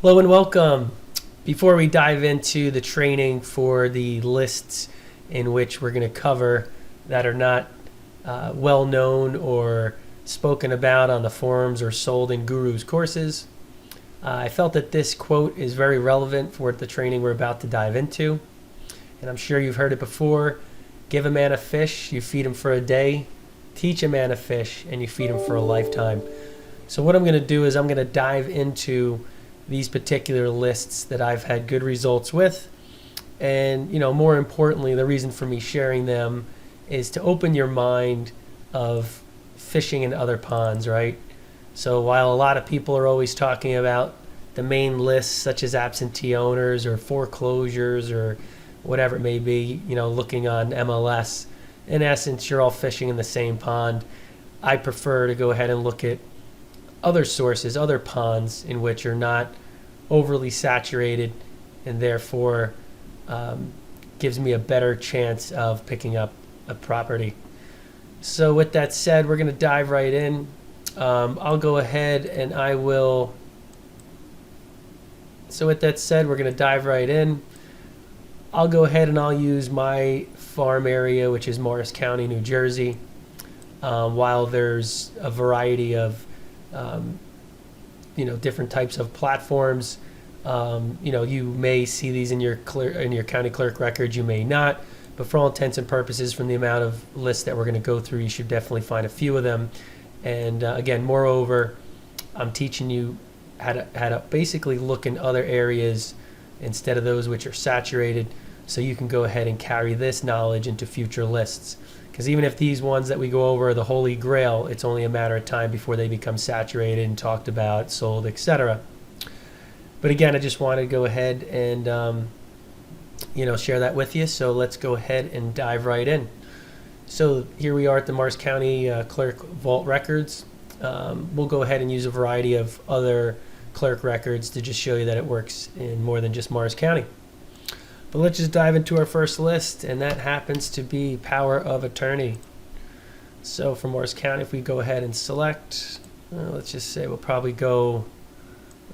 Hello and welcome. Before we dive into the training for the lists in which we're going to cover that are not well known or spoken about on the forums or sold in Guru's courses, I felt that this quote is very relevant for the training we're about to dive into. And I'm sure you've heard it before. Give a man a fish, you feed him for a day. Teach a man a fish, and you feed him for a lifetime. So what I'm going to do is I'm going to dive into these particular lists that I've had good results with. And, more importantly, the reason for me sharing them is to open your mind of fishing in other ponds, right? So while a lot of people are always talking about the main lists, such as absentee owners or foreclosures or whatever it may be, looking on MLS, in essence, you're all fishing in the same pond. I prefer to go ahead and look at other sources, other ponds in which are not overly saturated and therefore gives me a better chance of picking up a property. So with that said, we're going to dive right in. I'll go ahead and I will. So with that said, we're going to dive right in. I'll go ahead and I'll use my farm area, which is Morris County, New Jersey. While there's a variety of different types of platforms. You may see these in your county clerk records, you may not, but for all intents and purposes, from the amount of lists that we're going to go through, you should definitely find a few of them. And again, moreover, I'm teaching you how to basically look in other areas instead of those which are saturated, so you can go ahead and carry this knowledge into future lists. Because even if these ones that we go over are the holy grail, it's only a matter of time before they become saturated and talked about, sold, etc. But again, I just want to go ahead and share that with you. So let's go ahead and dive right in. So here we are at the Morris County Clerk Vault Records. We'll go ahead and use a variety of other clerk records to just show you that it works in more than just Morris County. But let's just dive into our first list, and that happens to be power of attorney. So for Morris County, if we go ahead and select, let's just say let's go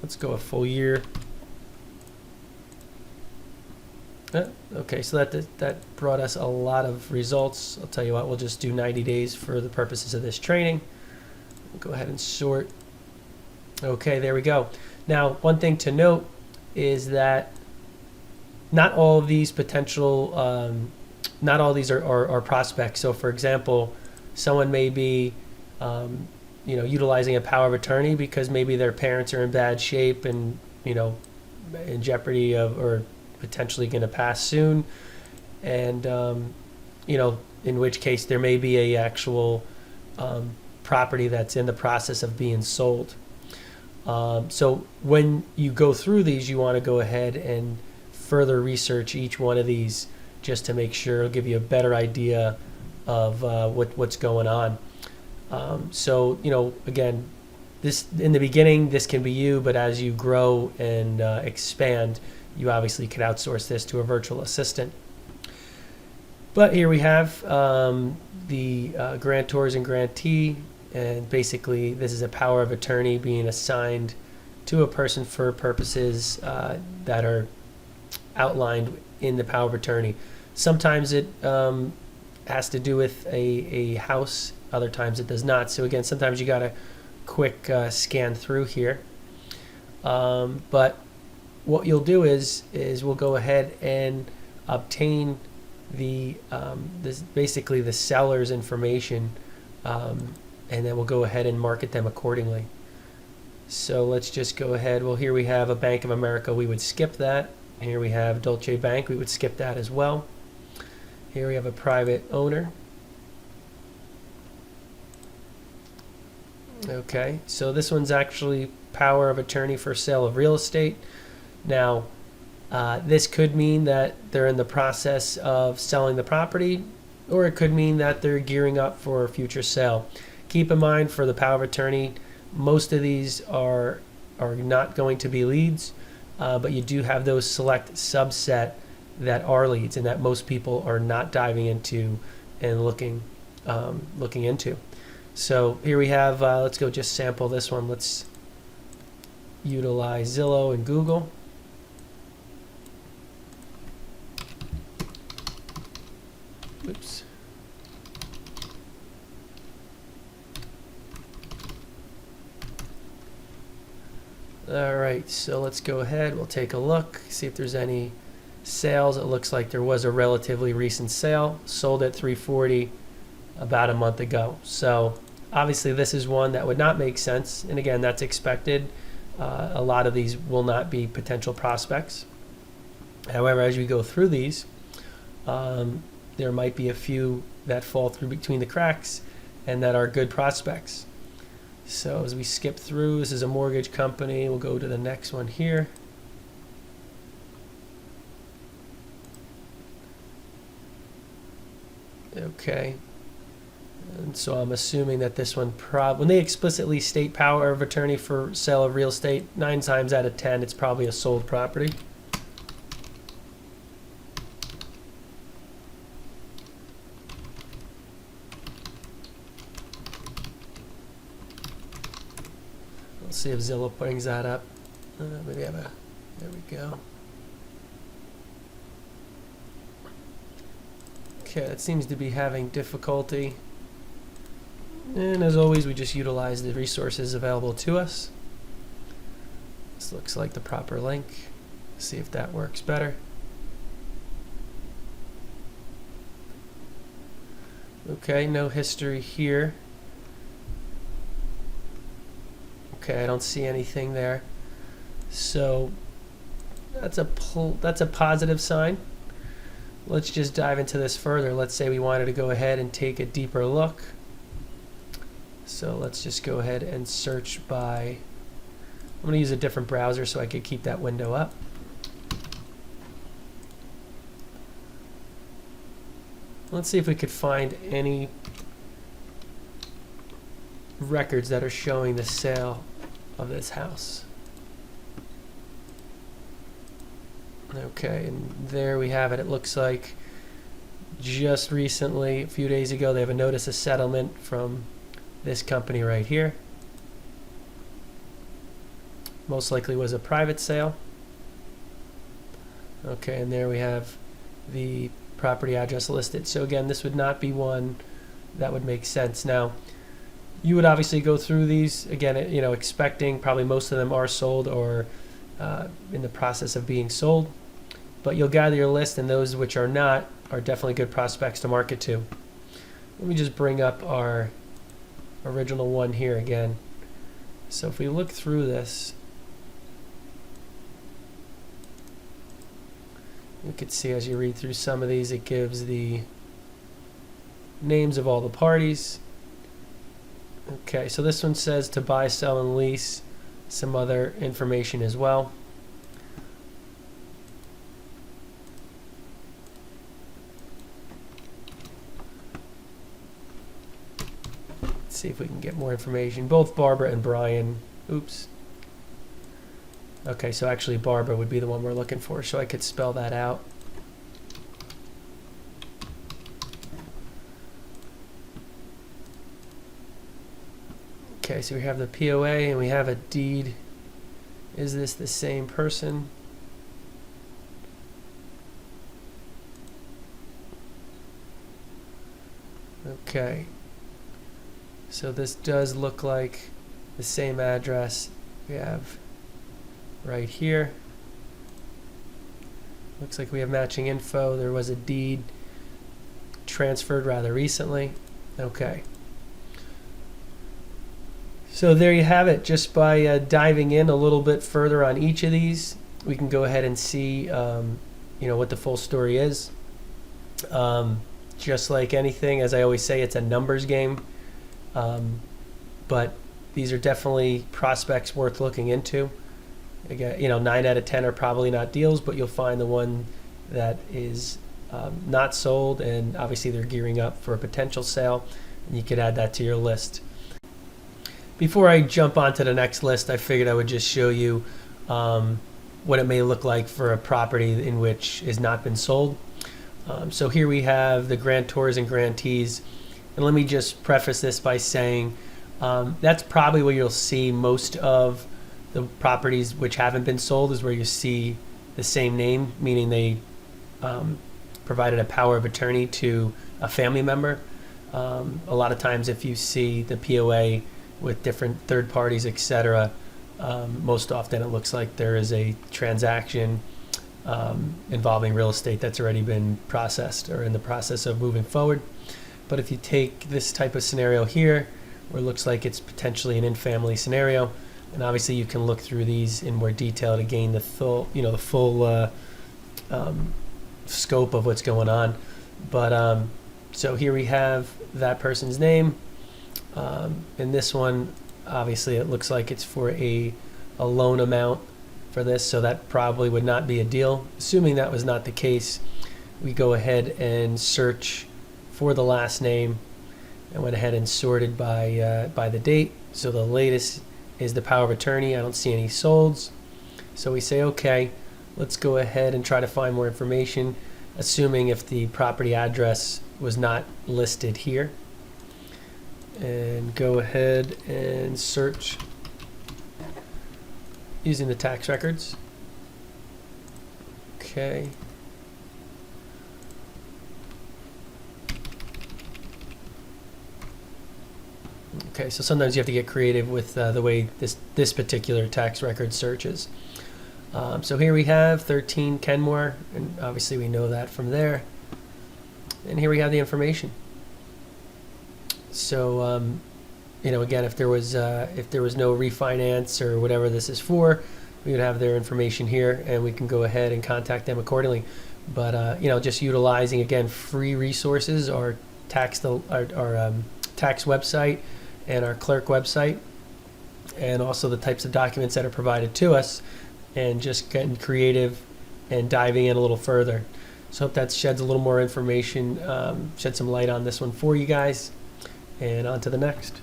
a full year. Okay, so that brought us a lot of results. I'll tell you what, we'll just do 90 days for the purposes of this training. We'll go ahead and sort. Okay, there we go. Now, one thing to note is that not all of these are prospects. So for example, someone may be utilizing a power of attorney because maybe their parents are in bad shape and in jeopardy of or potentially going to pass soon, and in which case there may be a actual property that's in the process of being sold. So when you go through these, you want to go ahead and further research each one of these just to make sure it'll give you a better idea of what's going on. So again, this in the beginning, this can be you, but as you grow and expand, you obviously could outsource this to a virtual assistant. But here we have the grantors and grantee, and basically this is a power of attorney being assigned to a person for purposes that are outlined in the power of attorney. Sometimes it has to do with a house, other times it does not. So again, sometimes you got to quick scan through here. But what you'll do is we'll go ahead and obtain basically the seller's information, and then we'll go ahead and market them accordingly. So let's just go ahead. Well, here we have a Bank of America. We would skip that. Here we have Dolce Bank. We would skip that as well. Here we have a private owner. Okay, so this one's actually power of attorney for sale of real estate. Now, this could mean that they're in the process of selling the property, or it could mean that they're gearing up for a future sale. Keep in mind, for the power of attorney, most of these are not going to be leads. But you do have those select subset that are leads and that most people are not diving into and looking into. So here we have, let's go just sample this one. Let's utilize Zillow and Google. Oops. All right, so let's go ahead. We'll take a look, see if there's any sales. It looks like there was a relatively recent sale, sold at 340 about a month ago. So obviously this is one that would not make sense. And again, that's expected. A lot of these will not be potential prospects. However, as we go through these, there might be a few that fall through between the cracks and that are good prospects. So as we skip through, this is a mortgage company. We'll go to the next one here. Okay. And so I'm assuming that this one, when they explicitly state power of attorney for sale of real estate, 9 times out of 10, it's probably a sold property. Let's see if Zillow brings that up. Maybe have a, there we go. Okay, it seems to be having difficulty. And as always, we just utilize the resources available to us. This looks like the proper link. See if that works better. Okay, no history here. Okay, I don't see anything there. So that's a positive sign. Let's just dive into this further. Let's say we wanted to go ahead and take a deeper look. So let's just go ahead and search by, I'm going to use a different browser so I could keep that window up. Let's see if we could find any records that are showing the sale of this house. Okay, and there we have it. It looks like just recently, a few days ago, they have a notice of settlement from this company right here. Most likely was a private sale. Okay, and there we have the property address listed. So again, this would not be one that would make sense. Now, you would obviously go through these again, you know, expecting probably most of them are sold or in the process of being sold, but you'll gather your list, and those which are not are definitely good prospects to market to. Let me just bring up our original one here again. So if we look through this, you could see as you read through some of these, it gives the names of all the parties. Okay, so this one says to buy, sell, and lease, some other information as well. Let's see if we can get more information. Both Barbara and Brian. Oops. Okay, so actually Barbara would be the one we're looking for, so I could spell that out. Okay, so we have the POA and we have a deed. Is this the same person? Okay. So this does look like the same address we have right here. Looks like we have matching info. There was a deed transferred rather recently. Okay. So there you have it. Just by diving in a little bit further on each of these, we can go ahead and see, you know, what the full story is. Just like anything, as I always say, it's a numbers game. But these are definitely prospects worth looking into. Again, you know, 9 out of 10 are probably not deals, but you'll find the one that is not sold, and obviously they're gearing up for a potential sale, and you could add that to your list. Before I jump on to the next list, I figured I would just show you what it may look like for a property in which has not been sold. So here we have the grantors and grantees. And let me just preface this by saying that's probably where you'll see most of The properties which haven't been sold is where you see the same name, meaning they provided a power of attorney to a family member. A lot of times if you see the POA with different third parties, etc., most often it looks like there is a transaction involving real estate that's already been processed or in the process of moving forward. But if you take this type of scenario here, where it looks like it's potentially an in-family scenario, and obviously you can look through these in more detail to gain the full, the full scope of what's going on. But so here we have that person's name. In this one, obviously it looks like it's for a loan amount for this, so that probably would not be a deal. Assuming that was not the case, we go ahead and search for the last name and went ahead and sorted by the date. So the latest is the power of attorney. I don't see any solds. So we say, okay, let's go ahead and try to find more information, assuming if the property address was not listed here. And go ahead and search using the tax records. Okay. Okay, so sometimes you have to get creative with the way this particular tax record searches. So here we have 13 Kenmore, and obviously we know that from there. And here we have the information. So, again, if there was no refinance or whatever this is for, we would have their information here, and we can go ahead and contact them accordingly. But just utilizing again free resources, our tax website and our clerk website, and also the types of documents that are provided to us, and just getting creative and diving in a little further. So hope that sheds a little more information, shed some light on this one for you guys, and on to the next.